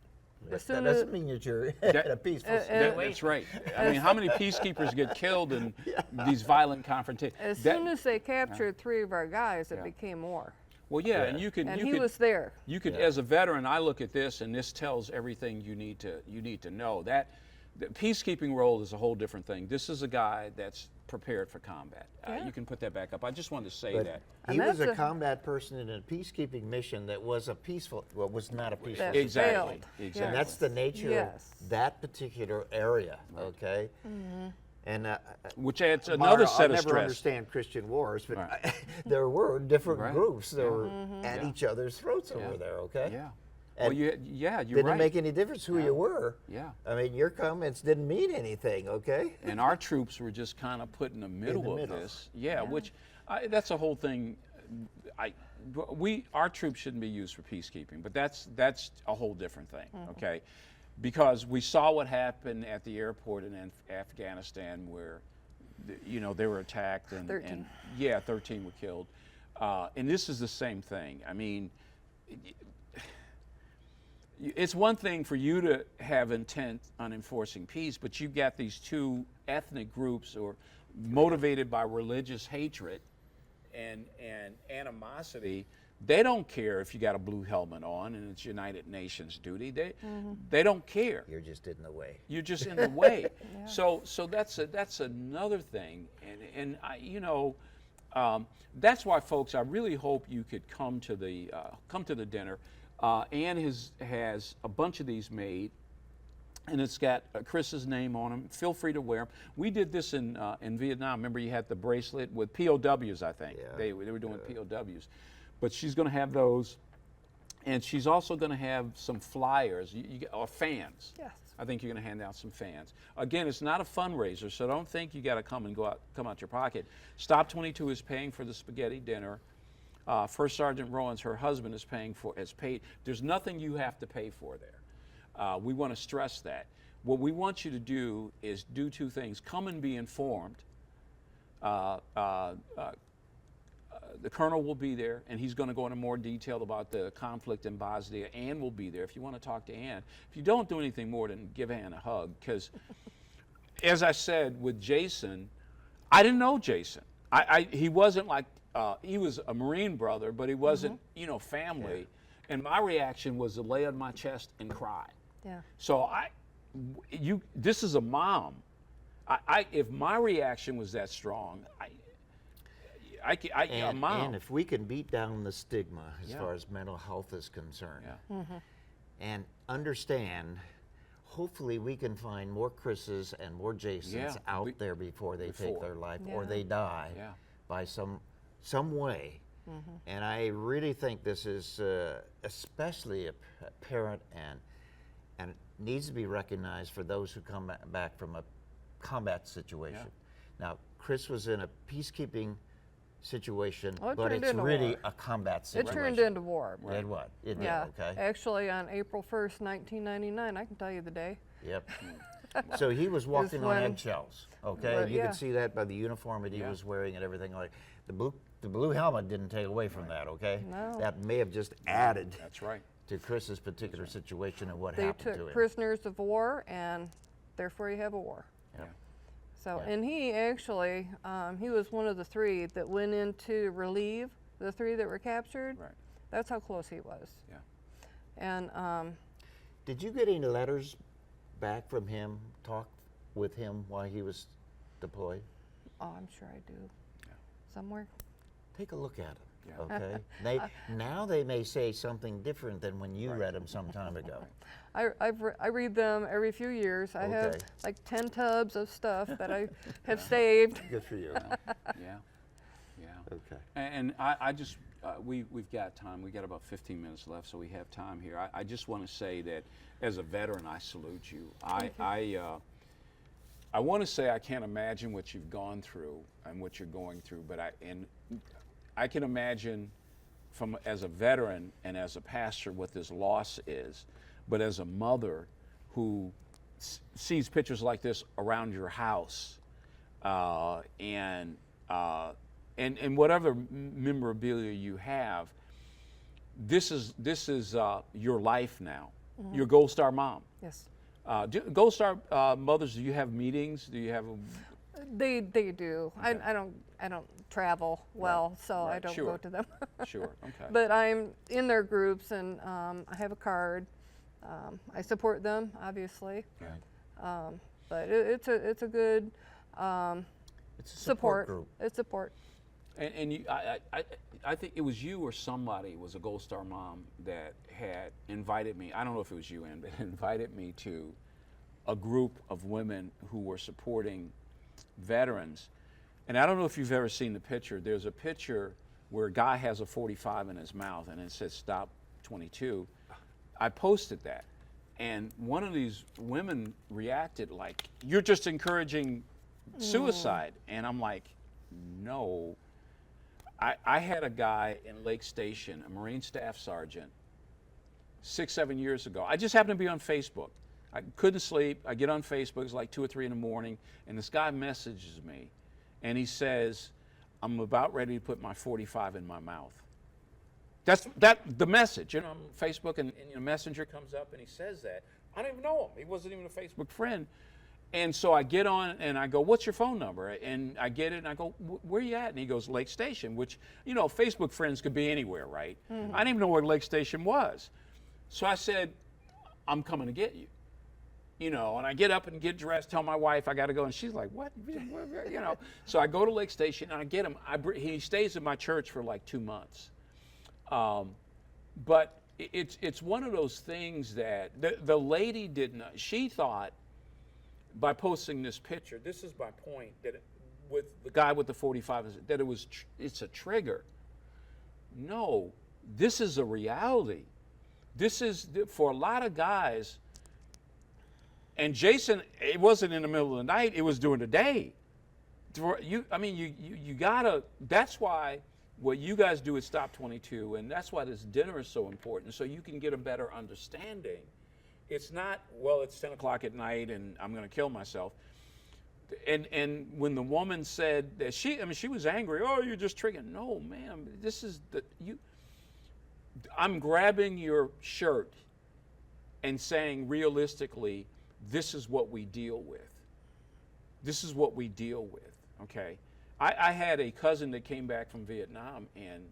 That soon as doesn't mean that you're in a peaceful situation. That's right. I mean, how many peacekeepers get killed in these violent confrontations? as soon as they captured 3 of our guys, it became war. Well, yeah, and you could, And you he could, was there. you could, as a veteran, I look at this, and this tells everything you need to know. That the peacekeeping role is a whole different thing. This is a guy that's prepared for combat. You can put that back up. I just wanted to say But that. he And was that's a a- combat person in a peacekeeping mission that was a peaceful, well, was not a peaceful That situation. Exactly. failed. Exactly. And that's the nature Yes. of that particular area, okay? And Which adds Mara, another set I'll of never stress. understand Christian wars, but Right. there were different Right. groups that Yeah. were at each other's throats Yeah. over there, okay? Yeah. And Well, you're didn't right. make any difference who you were. Yeah. I mean, your comments didn't mean anything, okay? And our troops were just kind of put in the middle of middle. this. Yeah, which that's a whole thing. Our troops shouldn't be used for peacekeeping, but that's a whole different thing. Okay, because we saw what happened at the airport in Afghanistan, where they were attacked and 13. 13 were killed, and this is the same thing. I mean. It's one thing for you to have intent on enforcing peace, but you've got these 2 ethnic groups or motivated by religious hatred and animosity They don't care if you got a blue helmet on and it's United Nations duty. They don't care. You're just in the way. You're just in the way. So that's another thing, and I, that's why, folks, I really hope you could come to the dinner. Ann has a bunch of these made, and it's got Chris's name on them. Feel free to wear them. We did this in Vietnam. Remember, you had the bracelet with POWs, I think. Yeah. They were doing POWs. But she's going to have those, and she's also going to have some flyers or fans. Yes. I think you're going to hand out some fans. Again, it's not a fundraiser, so don't think you got to come out your pocket. Stop 22 is paying for the spaghetti dinner. First Sergeant Rohyans, her husband, is paid. There's nothing you have to pay for there. We want to stress that. What we want you to do is do two things: come and be informed. The colonel will be there, and he's going to go into more detail about the conflict in Bosnia. Ann will be there if you want to talk to Ann. If you don't do anything more than give Ann a hug, because, as I said with Jason, I didn't know Jason. He wasn't like, he was a Marine brother, but he wasn't, family. Yeah. And my reaction was to lay on my chest and cry. Yeah. So this is a mom. If my reaction was that strong, a mom. And if we can beat down the stigma as far as mental health is concerned, and understand, hopefully we can find more Chris's and more Jasons out there before they take their life or they die by some way. And I really think this is especially a parent and it needs to be recognized for those who come back from a combat situation. Now, Chris was in a peacekeeping situation, but it's really a combat situation. It turned into war. It did what? It did, okay. Actually, on April 1st, 1999, I can tell you the day. Yep. So he was walking on when- eggshells, okay? Right, You yeah. could see that by the uniform that he was wearing and everything. Like the blue helmet didn't take away from that, okay? No. That may have just added That's right. to Chris's particular situation and what They happened to took him. prisoners of war, and therefore you have a war. Yeah. So, and he actually, he was one of the three that went in to relieve the three that were captured. Right. That's how close he was. Yeah. And Did you get any letters back from him, talk with him while he was deployed? oh, I'm sure I do. Somewhere. Take a look at them, Yeah. okay? Now they may say something different than when you read them some time ago. I read them every few years. I have Okay. like 10 tubs of stuff that I have saved. Good for you. Yeah. Okay. And I just, we've got time. We got about 15 minutes left, so we have time here. I just want to say that as a veteran, I salute you. I want to say I can't imagine what you've gone through and what you're going through, but I can imagine as a veteran and as a pastor what this loss is, but as a mother who sees pictures like this around your house, and whatever memorabilia you have, this is your life now. You're a Gold Star mom. Yes. Gold Star mothers, do you have meetings? Do you have? They do. Okay. I don't travel well, so I Right, don't sure. go to them. Sure. Okay. But I'm in their groups, and I have a card. I support them, obviously. Right. But it's a good It's a support group. It's support. And you, I think it was you or somebody was a Gold Star mom that had invited me. I don't know if it was you, Ann, but invited me to a group of women who were supporting veterans. And I don't know if you've ever seen the picture. There's a picture where a guy has a 45 in his mouth and it says "Stop 22." I posted that, and one of these women reacted like, "You're just encouraging suicide," and I'm like, "No." I had a guy in Lake Station, a Marine Staff Sergeant, 6-7 years ago. I just happened to be on Facebook. I couldn't sleep. I get on Facebook. It's like 2 or 3 in the morning, and this guy messages me, and he says, "I'm about ready to put my 45 in my mouth." That's the message. You know, on Facebook, and Messenger comes up, and he says that. I don't even know him. He wasn't even a Facebook friend. And so I get on and I go, what's your phone number? And I get it and I go, where you at? And he goes, Lake Station, which, you know, Facebook friends could be anywhere, right? I didn't even know where Lake Station was. So I said, I'm coming to get you. You know, and I get up and get dressed, tell my wife I got to go. And she's like, what? You know, so I go to Lake Station and I get him. He stays in my church for like 2 months. But it's one of those things that the lady didn't, she thought, by posting this picture, this is my point, that with the guy with the 45, that it's a trigger. No, this is a reality. This is, for a lot of guys, and Jason, it wasn't in the middle of the night, it was during the day. You gotta, that's why what you guys do at Stop 22, and that's why this dinner is so important, so you can get a better understanding. It's not, well, it's 10 o'clock at night and I'm gonna kill myself. And when the woman said that she was angry, oh, you're just triggering. No, ma'am, this is I'm grabbing your shirt and saying realistically, this is what we deal with. This is what we deal with, okay? I had a cousin that came back from Vietnam, and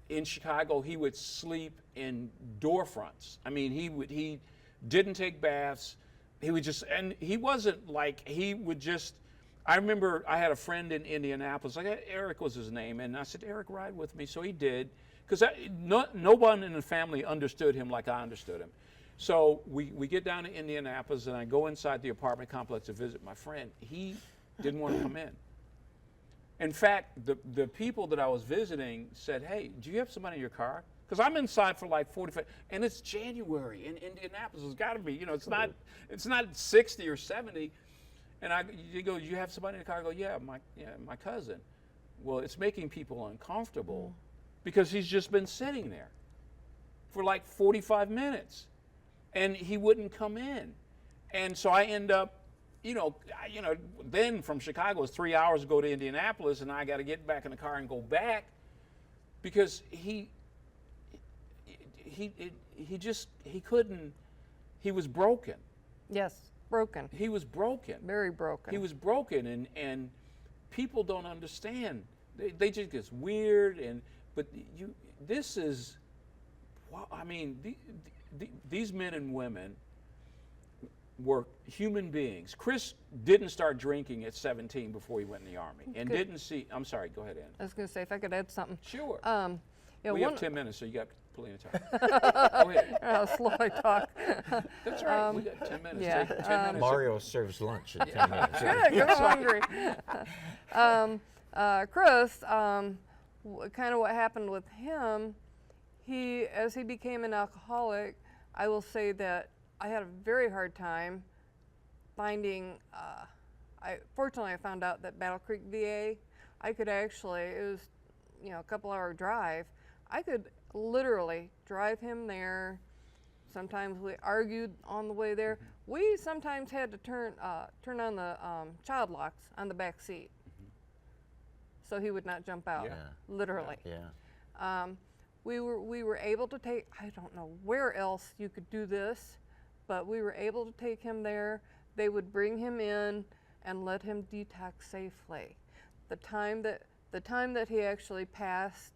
in Chicago, he would sleep in door fronts. I mean, he didn't take baths. He would just, and he wasn't like, he would just, I remember I had a friend in Indianapolis, Eric was his name, and I said, Eric, ride with me. So he did, because no one in the family understood him like I understood him. So we get down to Indianapolis, and I go inside the apartment complex to visit my friend. He didn't want to come in. In fact, the people that I was visiting said, hey, do you have somebody in your car? Because I'm inside for like 45, and it's January in Indianapolis. It's got to be, you know, it's not 60 or 70. And you go, you have somebody in the car? I go, yeah, my cousin. Well, it's making people uncomfortable because he's just been sitting there for like 45 minutes, and he wouldn't come in. And so I end up, then from Chicago, it's 3 hours to go to Indianapolis, and I got to get back in the car and go back because he couldn't, he was broken. Yes, broken. He was broken. Very broken. He was broken, and people don't understand. They just get weird, but this is, I mean, these men and women were human beings. Chris didn't start drinking at 17 before he went in the Army, and didn't see, I'm sorry, go ahead, Ann. I was going to say, if I could add something. Sure. We have 10 minutes, so you got plenty of time. Go ahead. I'll slowly talk. That's all right, we got 10 minutes. Yeah. Take 10 minutes. Mario serves lunch in 10 minutes. Good, I'm hungry. Chris, kind of what happened with him, as he became an alcoholic, I will say that I had a very hard time finding, fortunately I found out that Battle Creek VA, I could actually, it was, a couple-hour drive, I could literally drive him there. Sometimes we argued on the way there. We sometimes had to turn on the child locks on the back seat, so he would not jump out. Yeah. Literally. Yeah. We were able to take. I don't know where else you could do this, but we were able to take him there. They would bring him in and let him detox safely. The time that he actually passed,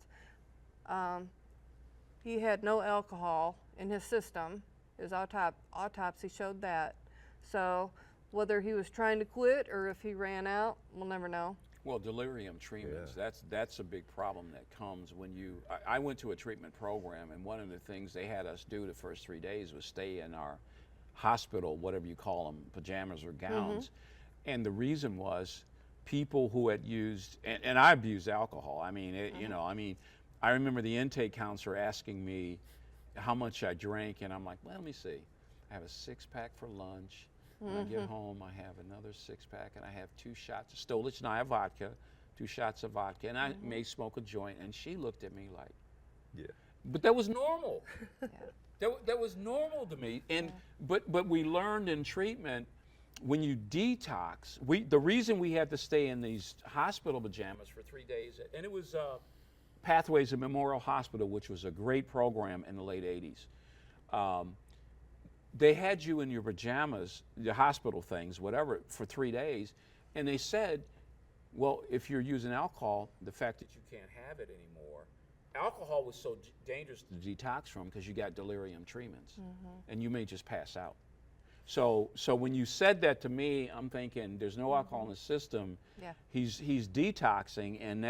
he had no alcohol in his system. His autopsy showed that. So whether he was trying to quit or if he ran out, we'll never know. Well, delirium treatments, that's a big problem that comes when I went to a treatment program, and one of the things they had us do the first 3 days was stay in our hospital, whatever you call them, pajamas or gowns. And the reason was people who had used, and I abused alcohol. I mean, I remember the intake counselor asking me how much I drank, and I'm like, well, let me see. I have a 6-pack for lunch. When I get home, I have another 6-pack, and I have 2 shots of Stolich and I have vodka, 2 shots of vodka, and I may smoke a joint. And she looked at me like, yeah. But that was normal. That was normal to me. And but we learned in treatment, when you detox, the reason we had to stay in these hospital pajamas for 3 days, and it was Pathways at Memorial Hospital, which was a great program in the late 80s. they had you in your pajamas, the hospital things, whatever, for 3 days, and they said, well, if you're using alcohol, the fact that you can't have it anymore, alcohol was so dangerous to detox from because you got delirium treatments, and you may just pass out. So when you said that to me, I'm thinking there's no alcohol in the system. Yeah. He's detoxing, and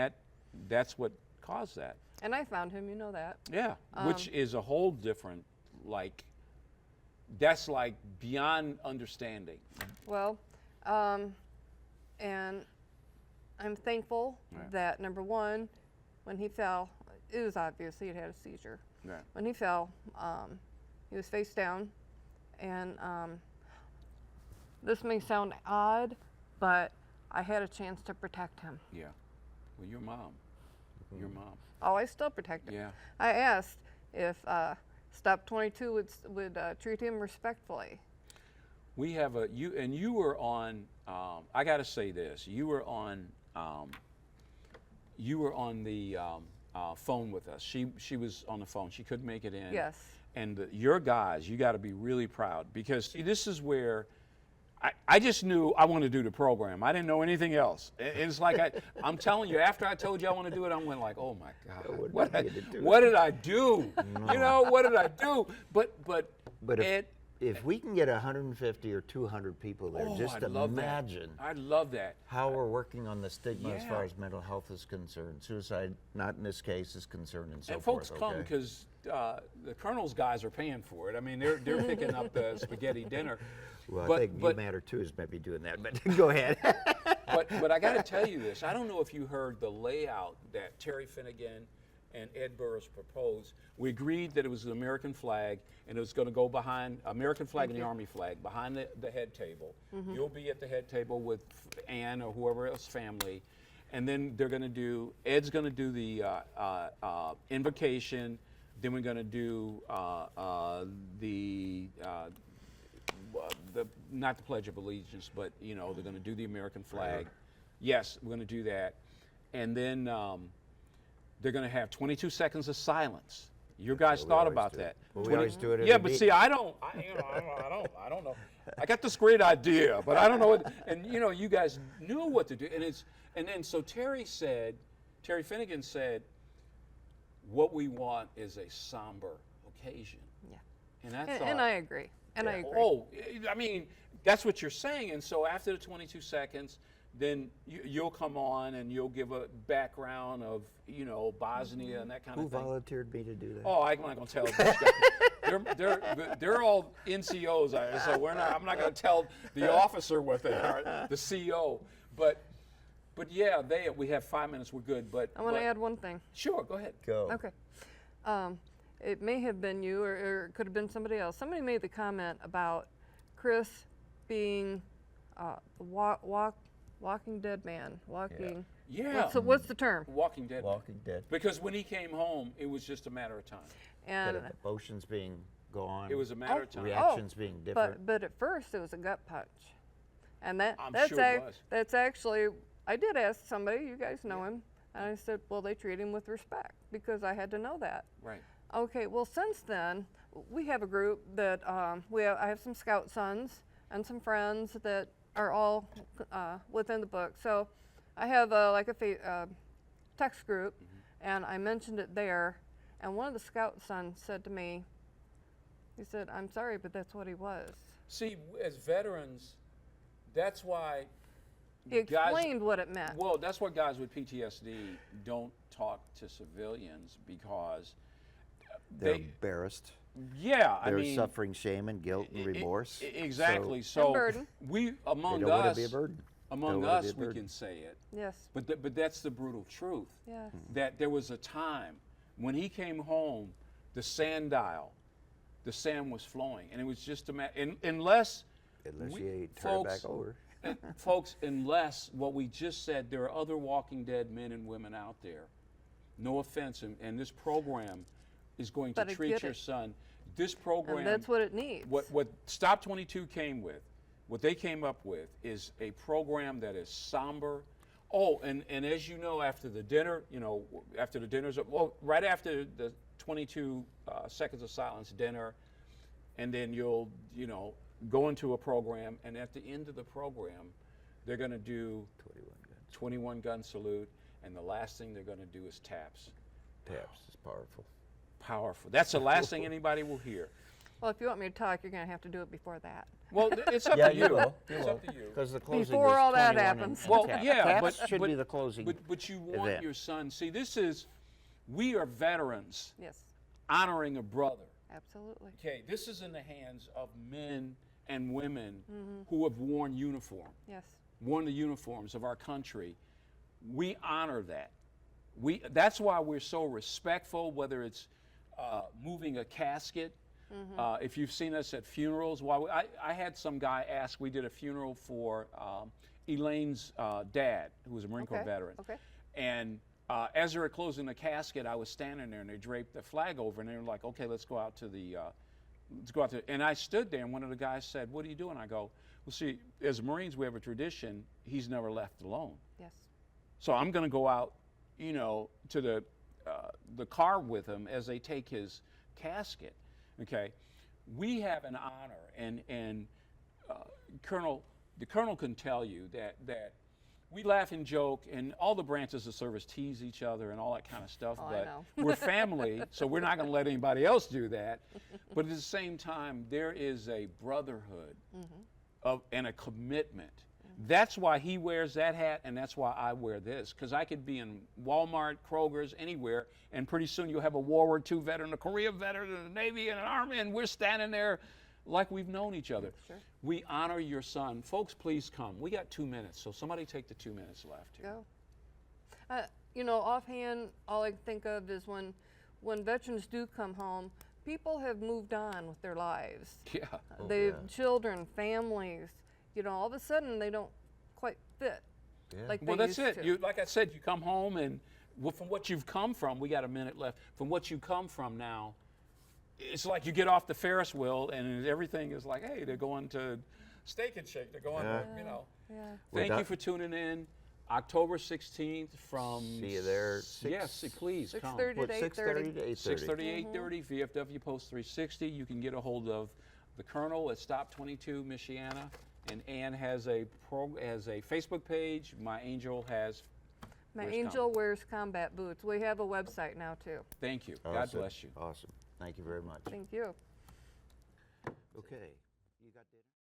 that's what caused that. And I found him, you know that. Yeah, which is a whole different, like, that's like beyond understanding. Well, and I'm thankful that, number one, when he fell, it was obvious he had had a seizure. Right. When he fell, he was face down, and this may sound odd, but I had a chance to protect him. Yeah. Well, your mom. Your mom. Oh, I still protect him. Yeah. I asked if Stop 22 would treat him respectfully. We have you were on. I got to say this. You were on the phone with us. She was on the phone. She couldn't make it in. Yes. And your guys, you got to be really proud, because see, this is where I just knew I wanted to do the program. I didn't know anything else. It's like I'm telling you, after I told you I want to do it, I went like, oh my God, what did I do? No. You know, what did I do? But if we can get 150 or 200 people there, just imagine. I love that. How we're working on the stigma as Yeah. far as mental health is concerned. Suicide, not in this case, is concerned, and so And forth. folks come because the Colonel's guys are paying for it. I mean, they're picking up the spaghetti dinner. Well, But- I think but- You Matter too is maybe doing that, but go ahead. But I got to tell you this. I don't know if you heard the layout that Terry Finnegan and Ed Burris proposed. We agreed that it was the American flag, and it was going to go behind American flag and the Army flag behind the head table. You'll be at the head table with Ann or whoever else family, and then they're going to do. Ed's going to do the invocation. Then we're going to do not the Pledge of Allegiance, but you know, they're going to do the American flag. Yes, we're going to do that, and then they're going to have 22 seconds of silence. You guys we thought always about do. that. Well, we always do it. Yeah, but see, I don't know. I got this great idea, but I don't know what. And you know, you guys knew what to do, and then so Terry Finnegan said, what we want is a somber occasion. Yeah. And I And, thought, and I agree. And I agree. oh, I mean, that's what you're saying. And so after the 22 seconds, then you'll come on and you'll give a background of, you know, Bosnia and that kind Who of thing. volunteered me to do that? Oh, I'm not going to tell these guys. They're all NCOs, so I'm not going to tell the officer what they are, the CO. But yeah, we have 5 minutes. We're good. But I want to add one thing. Sure, go ahead. Go. Okay. It may have been you, or it could have been somebody else. Somebody made the comment about Chris being walking dead man. Walking. Yeah. What's the term? Walking Dead. Walking Dead. Because when he came home, it was just a matter of time. And Emotions being gone. It was a matter of time. Reactions being different. but at first it was a gut punch, and I'm that's sure it was. that's actually, I did ask somebody, you guys know him, and I said, well, they treat him with respect, because I had to know that. Right. Okay, well, since then, we have a group that I have some scout sons and some friends that are all within the book. So I have like a text group, and I mentioned it there, and one of the scout sons said to me, he said, I'm sorry, but that's what he was. See, as veterans, that's why He explained what it meant. Well, that's why guys with PTSD don't talk to civilians, because They're embarrassed. Yeah, They're I mean, suffering shame and guilt and remorse. Exactly. So So And burden. we among they don't want us, to be a burden. among Don't wanna be us, a we burden. can say it. Yes. But that's the brutal truth. Yes. That there was a time when he came home, the sand was flowing, and it was just a matter. Unless Unless we- you turn it back folks- over. folks, unless what we just said, there are other Walking Dead men and women out there. No offense, and this program is going to But I treat get your it. son. This program, And that's what it needs. what Stop 22 came with, what they came up with is a program that is somber. Oh, and as you know, after the dinner, right after the 22 seconds of silence dinner, and then you'll, you know, go into a program, and at the end of the program, they're going to do 21 gun salute, and the last thing they're going to do is taps. Taps is powerful. Powerful. That's the last thing anybody will hear. Well, if you want me to talk, you're going to have to do it before that. Well, it's up Yeah, to you you. will. It's up to you. Because the closing Before is all that 21 happens. and Well, taps. yeah, Taps but should be the closing. But you want event. your son. See, we are veterans Yes, honoring a brother. absolutely. Okay, this is in the hands of men and women who have worn uniform, Yes. worn the uniforms of our country. We honor that. That's why we're so respectful, whether it's moving a casket. If you've seen us at funerals, I had some guy ask, we did a funeral for Elaine's dad, who was a Marine Corps Okay, veteran. okay. And as they were closing the casket, I was standing there, and they draped the flag over, and they were like, okay, let's go out to the, and I stood there, and one of the guys said, what are you doing? I go, well, see, as Marines, we have a tradition, he's never left alone. Yes. So I'm going to go out, you know, to the car with him as they take his casket. Okay, we have an honor, and the colonel can tell you that we laugh and joke, and all the branches of service tease each other and all that kind of stuff. Oh, I but know. we're family, so we're not going to let anybody else do that. But at the same time, there is a brotherhood and a commitment. That's why he wears that hat, and that's why I wear this, because I could be in Walmart, Kroger's, anywhere, and pretty soon you'll have a World War II veteran, a Korea veteran, a Navy, and an Army, and we're standing there like we've known each other. Sure. We honor your son. Folks, please come. We got 2 minutes, so somebody take the 2 minutes left here. Go. You know, offhand, all I can think of is when veterans do come home, people have moved on with their lives. Yeah. Children, families, you know, all of a sudden they don't quite fit like Well, they that's used it. to. You, like I said, you come home, and from what you've come from, we got a minute left. From what you come from now, it's like you get off the Ferris wheel, and everything is like, hey, they're going to Steak and Shake. They're going to, you know. Yeah. Thank you for tuning in. October 16th from. See you there. Yes, please come. 6:30 What, to 6:30 8:30. to 8:30? 6:30, 8:30, VFW Post 360. You can get a hold of the Colonel at Stop 22 Michiana, and Ann has a Facebook page. My Angel has. My Where's angel wears combat boots. We have a website now too. Thank you. God Awesome. bless you. Awesome. Thank you very much. Thank you. Okay. You got dinner?